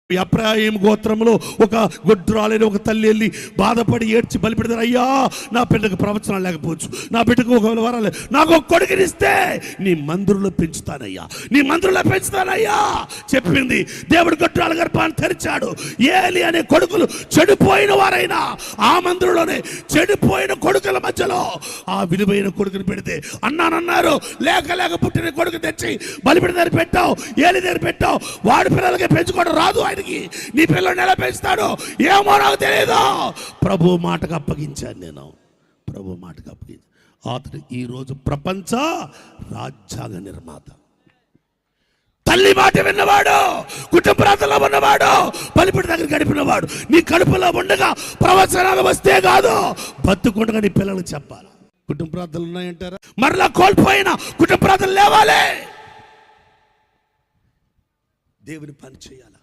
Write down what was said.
ఎఫ్రాయిము గోత్రంలో ఒక గొడ్రాలైన ఒక తల్లి వెళ్ళి బాధపడి ఏడ్చి బలిపెడతారు. అయ్యా, నా బిడ్డకు ప్రవచనాలు లేకపోవచ్చు, నా బిడ్డకు ఒక వరాలు, నాకు ఒక కొడుకునిస్తే నీ మందిరంలో పెంచుతానయ్యా, నీ మందిరంలో పెంచుతానయ్యా చెప్పింది. దేవుడు గొడ్రాల గర్భాన్ని తెరిచాడు. ఏలి అనే కొడుకులు చెడిపోయిన వారైనా ఆ మందిరంలోనే చెడిపోయిన కొడుకుల మధ్యలో ఆ విలువైన కొడుకుని పెడితే అన్నానన్నారు. లేక పుట్టిన కొడుకు తెచ్చి బలిపెడ దగ్గర పెట్టావు, ఏలి దగ్గర పెట్టావు. వాడి పిల్లలకి పెంచుకోవడం రాదు, నీ పిల్లల్ని ఎలా పెంచుతాడు ఏమో నాకు తెలియదు. ప్రభు మాటకు అప్పగించాను నేను, ప్రభు మాటకు అప్పగించాను. అతడు ఈరోజు ప్రపంచ రాజ్యాంగ నిర్మాత. తల్లి మాట విన్నవాడు, కుటుంబ ప్రాంతంలో ఉన్నవాడు, బలిపీఠ దగ్గర గడిపినవాడు, నీ కడుపులో ఉండగా ప్రవచనాలు వస్తే కాదు, బతుకుండగా నీ పిల్లలకు చెప్పాలి. కుటుంబ ప్రాంతాలు ఉన్నాయంటారా? మరలా కోల్పోయిన కుటుంబ ప్రాంతాలు లేవాలి. దేవుని పని చేయాలి.